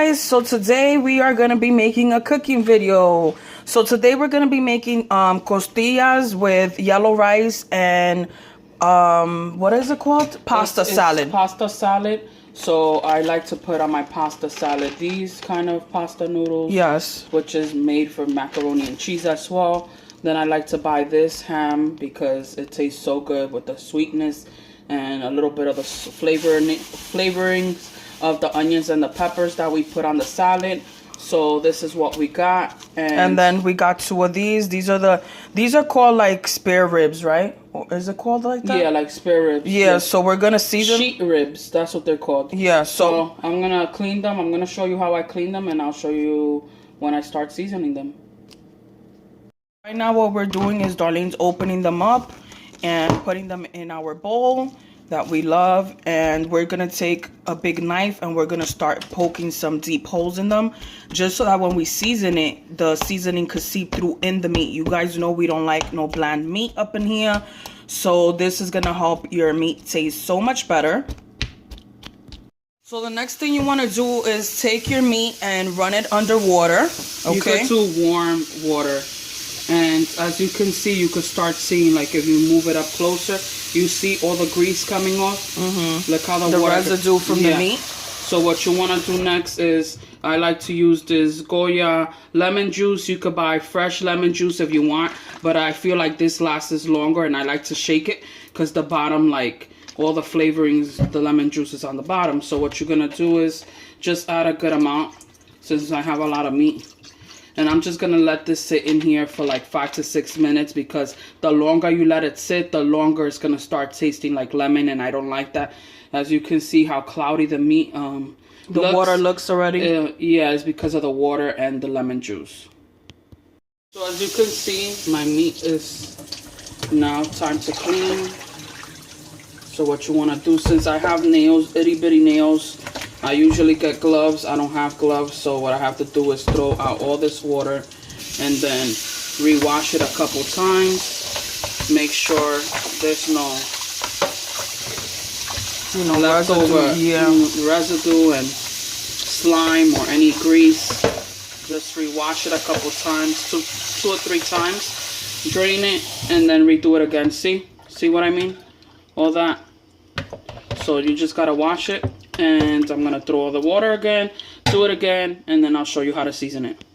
guys, so today we are going to be making a cooking video. So today we're going to be making costillas with yellow rice and what is it called? Pasta salad. Pasta salad. So I like to put on my pasta salad these kind of pasta noodles. Yes. Which is made from macaroni and cheese as well. Then I like to buy this ham because it tastes so good with the sweetness and a little bit of the flavorings of the onions and the peppers that we put on the salad. So this is what we got. And then we got two of these. These are called like spare ribs, right? Or is it called like that? Yeah, like spare ribs. Yeah, so we're gonna season sheet ribs, that's what they're called. Yeah, so I'm gonna clean them. I'm gonna show you how I clean them, and I'll show you when I start seasoning them. Right now what we're doing is Darlene's opening them up and putting them in our bowl that we love, and we're gonna take a big knife and we're gonna start poking some deep holes in them just so that when we season it, the seasoning could seep through in the meat. You guys know we don't like no bland meat up in here, so this is gonna help your meat taste so much better. So the next thing you want to do is take your meat and run it under water. Okay, you go to warm water. And as you can see, you could start seeing, like if you move it up closer, you see all the grease coming off. Look how the water, residue from the meat. So what you want to do next is, I like to use this Goya lemon juice. You could buy fresh lemon juice if you want, but I feel like this lasts longer, and I like to shake it because the bottom, like all the flavorings, the lemon juice is on the bottom. So what you're going to do is just add a good amount since I have a lot of meat. And I'm just going to let this sit in here for like 5 to 6 minutes, because the longer you let it sit, the longer it's going to start tasting like lemon, and I don't like that. As you can see how cloudy the meat water looks already. Yeah, it's because of the water and the lemon juice. So as you can see, my meat is now time to clean. So what you want to do, since I have nails, itty bitty nails, I usually get gloves. I don't have gloves, so what I have to do is throw out all this water and then rewash it a couple times. Make sure there's no leftover residue and slime or any grease. Just rewash it a couple times, two or three times. Drain it and then redo it again. See what I mean? All that. So you just gotta wash it. And I'm gonna throw all the water again, do it again, and then I'll show you how to season it.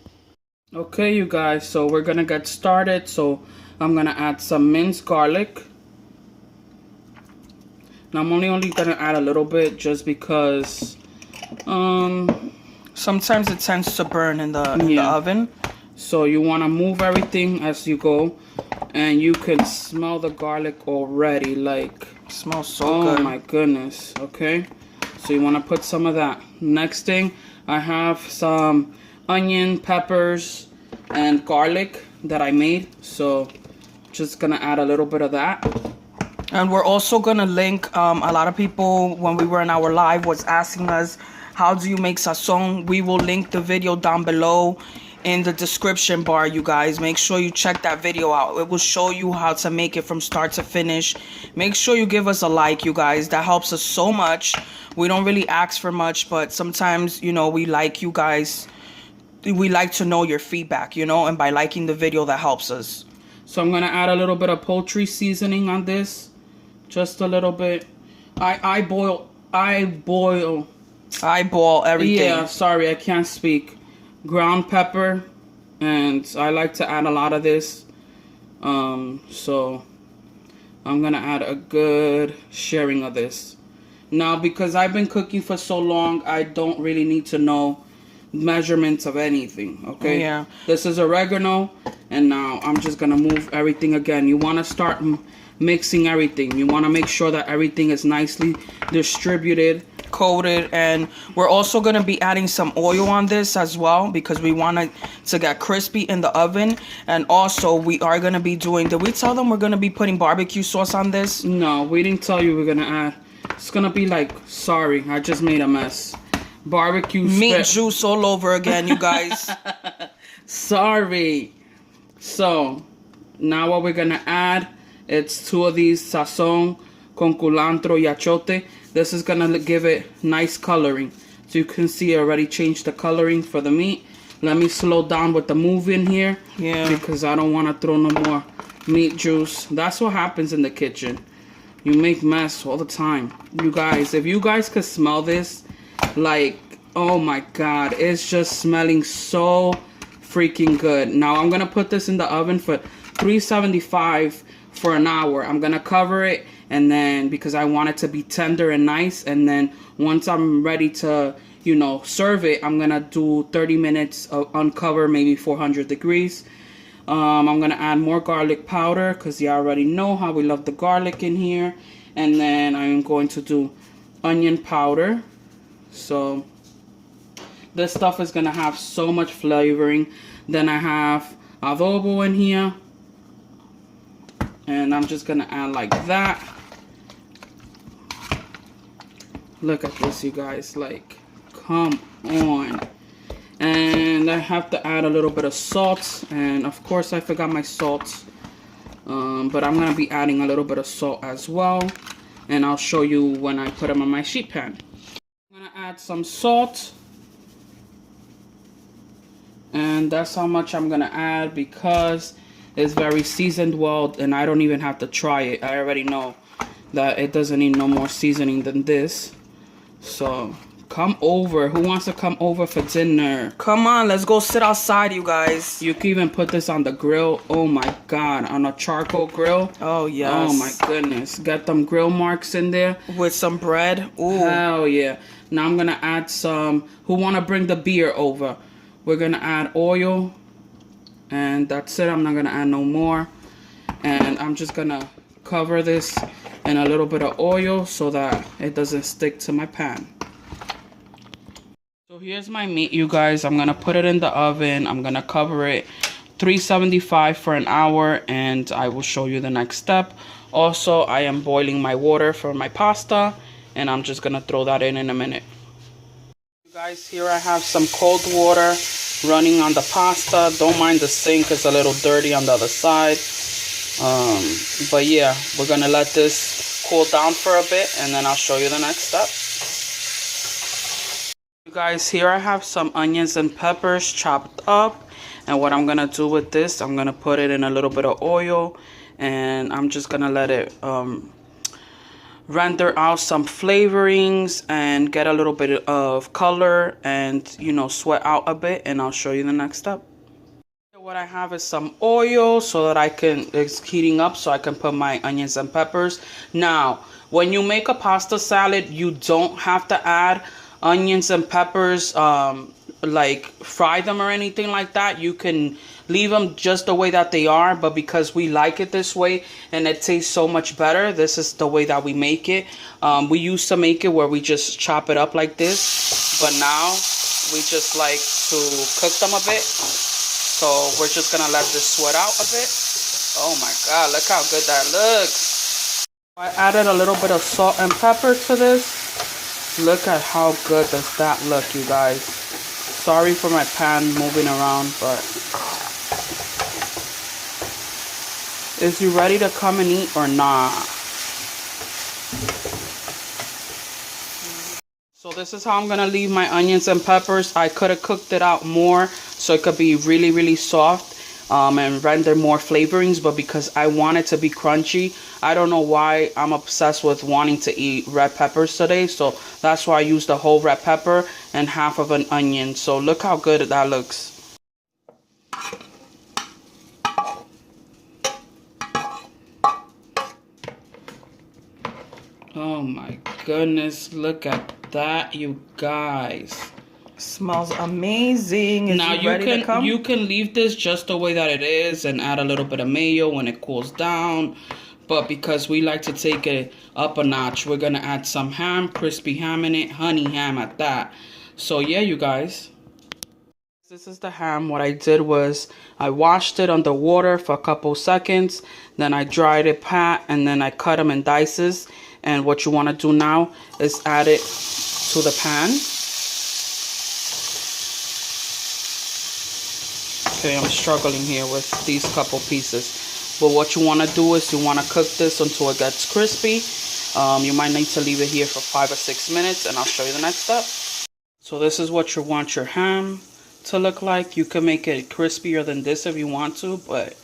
Okay, you guys, so we're gonna get started. So I'm gonna add some minced garlic. Now I'm only gonna add a little bit just because sometimes it tends to burn in the oven. So you wanna move everything as you go, and you can smell the garlic already. Like, it smells so good. Oh my goodness. Okay. So you want to put some of that. Next thing, I have some onion, peppers, and garlic that I made. So just going to add a little bit of that. And we're also going to link, a lot of people when we were in our live was asking us, how do you make sazon? We will link the video down below in the description bar, you guys. Make sure you check that video out. It will show you how to make it from start to finish. Make sure you give us a like, you guys. That helps us so much. We don't really ask for much, but sometimes, you know, we like you guys. We like to know your feedback, you know, and by liking the video, that helps us. So I'm going to add a little bit of poultry seasoning on this. Just a little bit. I boil everything. Yeah, sorry, I can't speak. Ground pepper, and I like to add a lot of this, so I'm gonna add a good sharing of this. Now, because I've been cooking for so long, I don't really need to know measurements of anything. Okay, yeah, this is oregano, and now I'm just gonna move everything again. You want to start mixing everything. You want to make sure that everything is nicely distributed, coated, and we're also going to be adding some oil on this as well because we want it to get crispy in the oven. And also we are going to be doing, did we tell them we're going to be putting barbecue sauce on this? No, we didn't tell you we're going to add. It's going to be like, sorry, I just made a mess. Barbecue meat juice all over again, you guys. Sorry. So now what we're going to add, it's 2 of these Sazon con culantro y achote. This is gonna give it nice coloring. So you can see I already changed the coloring for the meat. Let me slow down with the move in here. Yeah. Because I don't want to throw no more meat juice. That's what happens in the kitchen. You make mess all the time. You guys, if you guys could smell this, like, oh my God, it's just smelling so freaking good. Now I'm gonna put this in the oven for 375 for an hour. I'm gonna cover it, and then because I want it to be tender and nice, and then once I'm ready to, you know, serve it, I'm gonna do 30 minutes of uncover, maybe 400 degrees. I'm gonna add more garlic powder because you already know how we love the garlic in here. And then I'm going to do onion powder. So this stuff is gonna have so much flavoring. Then I have adobo in here, and I'm just gonna add like that. Look at this, you guys, like, come on. And I have to add a little bit of salt, and of course I forgot my salt, but I'm gonna be adding a little bit of salt as well, and I'll show you when I put them on my sheet pan. I'm gonna add some salt, and that's how much I'm gonna add because it's very seasoned well, and I don't even have to try it. I already know that it doesn't need no more seasoning than this. So come over. Who wants to come over for dinner? Come on, let's go sit outside, you guys. You can even put this on the grill. Oh my God, on a charcoal grill. Oh yes. Oh my goodness. Got them grill marks in there. With some bread. Ooh. Hell yeah. Now I'm gonna add some. Who wanna bring the beer over? We're gonna add oil, and that's it. I'm not gonna add no more. And I'm just gonna cover this in a little bit of oil so that it doesn't stick to my pan. So here's my meat, you guys. I'm gonna put it in the oven. I'm gonna cover it 375 for an hour, and I will show you the next step. Also, I am boiling my water for my pasta, and I'm just gonna throw that in a minute. You guys, here I have some cold water running on the pasta. Don't mind the sink, it's a little dirty on the other side. But yeah, we're gonna let this cool down for a bit, and then I'll show you the next step. Guys, here I have some onions and peppers chopped up, and what I'm gonna do with this, I'm gonna put it in a little bit of oil, and I'm just gonna let it render out some flavorings and get a little bit of color, and you know, sweat out a bit, and I'll show you the next step. What I have is some oil so that it's heating up so I can put my onions and peppers. Now, when you make a pasta salad, you don't have to add onions and peppers, like fry them or anything like that. You can leave them just the way that they are, but because we like it this way and it tastes so much better, this is the way that we make it. We used to make it where we just chop it up like this, but now we just like to cook them a bit. So we're just gonna let this sweat out a bit. Oh my God, look how good that looks. I added a little bit of salt and pepper to this. Look at how good does that look, you guys. Sorry for my pan moving around, but is you ready to come and eat or not? So this is how I'm gonna leave my onions and peppers. I could have cooked it out more so it could be really, really soft and render more flavorings, but because I want it to be crunchy, I don't know why I'm obsessed with wanting to eat red peppers today, so that's why I used the whole red pepper and half of an onion. So look how good that looks. Oh my goodness, look at that, you guys. Smells amazing. Is now you can leave this just the way that it is and add a little bit of mayo when it cools down, but because we like to take it up a notch, we're gonna add some ham, crispy ham in it, honey ham at that. So yeah, you guys, this is the ham. What I did was I washed it under water for a couple seconds, then I dried it pat, and then I cut them in dices. And what you want to do now is add it to the pan. Okay, I'm struggling here with these couple pieces. But what you want to do is you want to cook this until it gets crispy. You might need to leave it here for 5 or 6 minutes, and I'll show you the next step. So this is what you want your ham to look like. You can make it crispier than this if you want to, but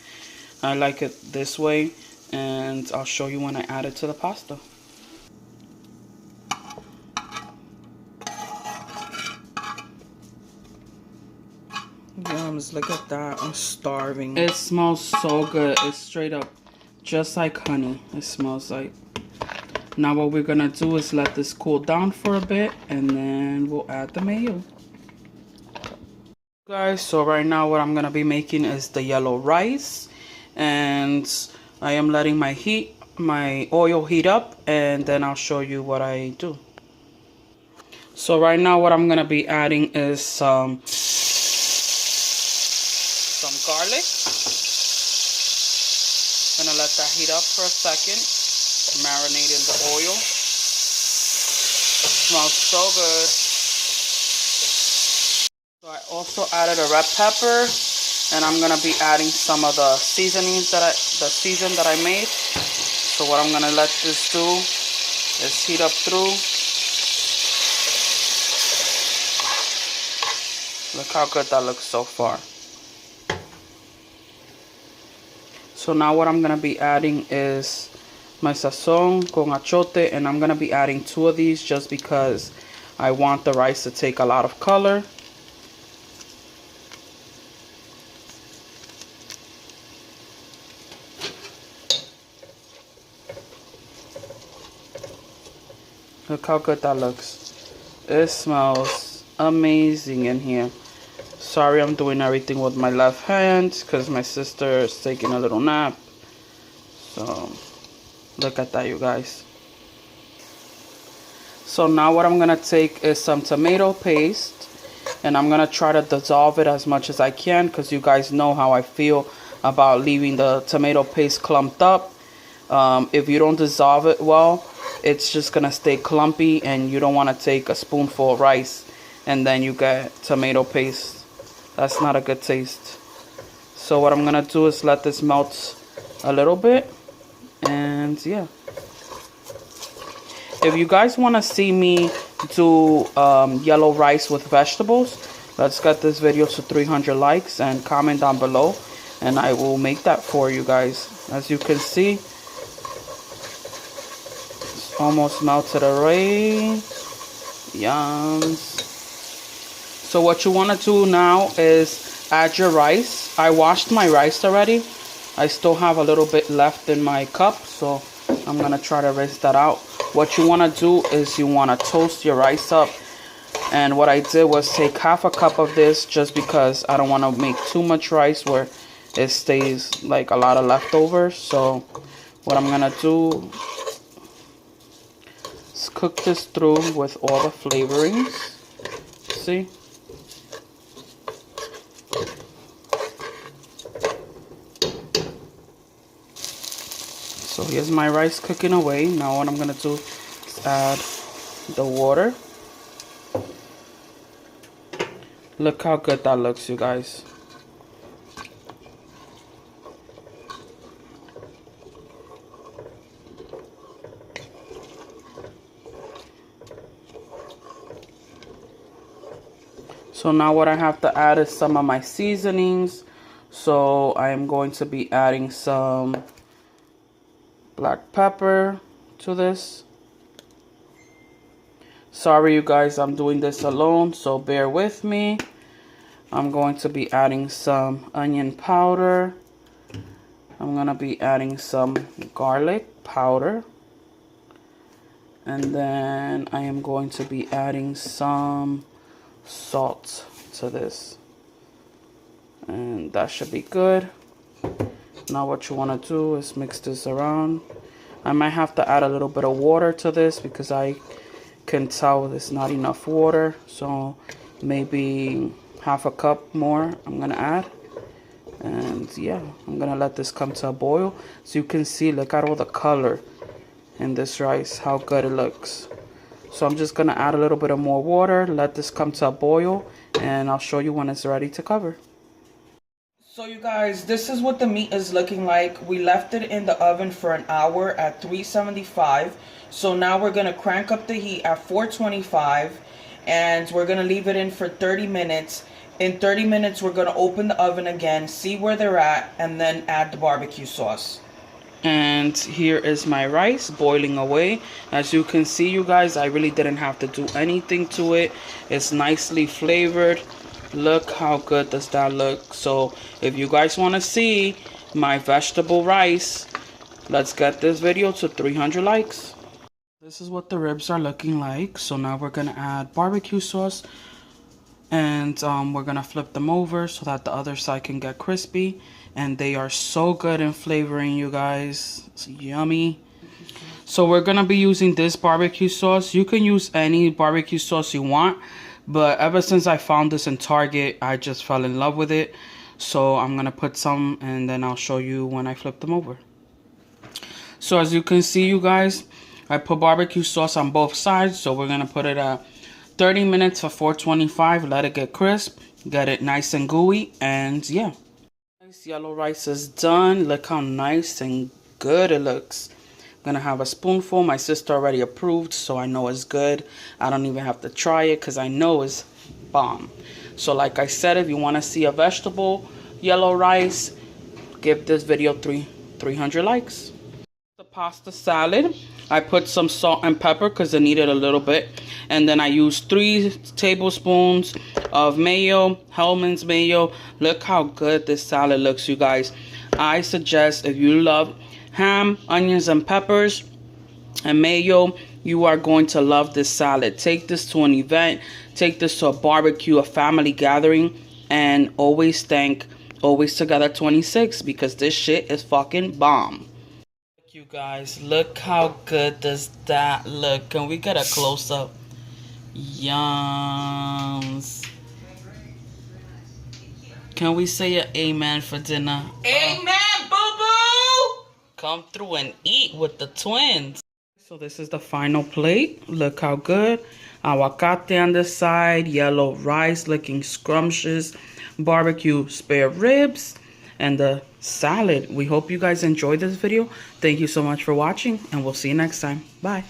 I like it this way. And I'll show you when I add it to the pasta. Yums, look at that. I'm starving. It smells so good. It's straight up just like honey. It smells like. Now what we're gonna do is let this cool down for a bit, and then we'll add the mayo. Guys, so right now what I'm gonna be making is the yellow rice, and I am letting my oil heat up, and then I'll show you what I do. So right now what I'm gonna be adding is some garlic. Gonna let that heat up for a second. Marinate in the oil. Smells so good. So I also added a red pepper, and I'm gonna be adding some of the seasonings that I made. So what I'm gonna let this do is heat up through. Look how good that looks so far. So now what I'm gonna be adding is my sazon con achote, and I'm gonna be adding 2 of these just because I want the rice to take a lot of color. Look how good that looks. It smells amazing in here. Sorry, I'm doing everything with my left hand because my sister is taking a little nap. So look at that, you guys. So now what I'm gonna take is some tomato paste, and I'm gonna try to dissolve it as much as I can because you guys know how I feel about leaving the tomato paste clumped up. If you don't dissolve it well, it's just gonna stay clumpy, and you don't want to take a spoonful of rice and then you get tomato paste. That's not a good taste. So what I'm gonna do is let this melt a little bit, and yeah. If you guys want to see me do yellow rice with vegetables, let's get this video to 300 likes and comment down below, and I will make that for you guys. As you can see, it's almost melted away. Yums. So what you want to do now is add your rice. I washed my rice already. I still have a little bit left in my cup, so I'm going to try to rinse that out. What you want to do is you want to toast your rice up. And what I did was take half a cup of this just because I don't want to make too much rice where it stays like a lot of leftovers. So what I'm going to do is cook this through with all the flavorings. See? So here's my rice cooking away. Now what I'm going to do is add the water. Look how good that looks, you guys. So now what I have to add is some of my seasonings. So I am going to be adding some black pepper to this. Sorry you guys, I'm doing this alone, so bear with me. I'm going to be adding some onion powder. I'm going to be adding some garlic powder. And then I am going to be adding some salt to this. And that should be good. Now what you want to do is mix this around. I might have to add a little bit of water to this because I can tell there's not enough water. So maybe half a cup more I'm going to add. And yeah, I'm going to let this come to a boil. So you can see, look at all the color in this rice, how good it looks. So I'm just going to add a little bit of more water, let this come to a boil, and I'll show you when it's ready to cover. So you guys, this is what the meat is looking like. We left it in the oven for an hour at 375. So now we're going to crank up the heat at 425. and we're gonna leave it in for 30 minutes. In 30 minutes, we're gonna open the oven again, see where they're at, and then add the barbecue sauce. And here is my rice boiling away. As you can see, you guys, I really didn't have to do anything to it. It's nicely flavored. Look how good does that look. So if you guys want to see my vegetable rice, let's get this video to 300 likes. This is what the ribs are looking like. So now we're gonna add barbecue sauce, and we're gonna flip them over so that the other side can get crispy. And they are so good in flavoring, you guys. It's yummy. So we're gonna be using this barbecue sauce. You can use any barbecue sauce you want, but ever since I found this in Target, I just fell in love with it. So I'm gonna put some, and then I'll show you when I flip them over. So as you can see, you guys, I put barbecue sauce on both sides. So we're gonna put it at 30 minutes for 425. Let it get crisp, get it nice and gooey, and yeah. This yellow rice is done. Look how nice and good it looks. I'm gonna have a spoonful. My sister already approved, so I know it's good. I don't even have to try it because I know it's bomb. So like I said, if you want to see a vegetable yellow rice, give this video 300 likes. The pasta salad, I put some salt and pepper because it needed a little bit, and then I used 3 tablespoons of mayo, Hellmann's mayo. Look how good this salad looks, you guys. I suggest, if you love ham, onions, and peppers and mayo, you are going to love this salad. Take this to an event, take this to a barbecue, a family gathering, and always thank Always Together 26 because this shit is fucking bomb. You guys, look how good does that look. Can we get a close-up? Yums. Can we say an amen for dinner? Amen, boo-boo! Come through and eat with the twins. So this is the final plate. Look how good. Aguacate on the side, yellow rice looking scrumptious, barbecue spare ribs, and the salad. We hope you guys enjoyed this video. Thank you so much for watching, and we'll see you next time. Bye.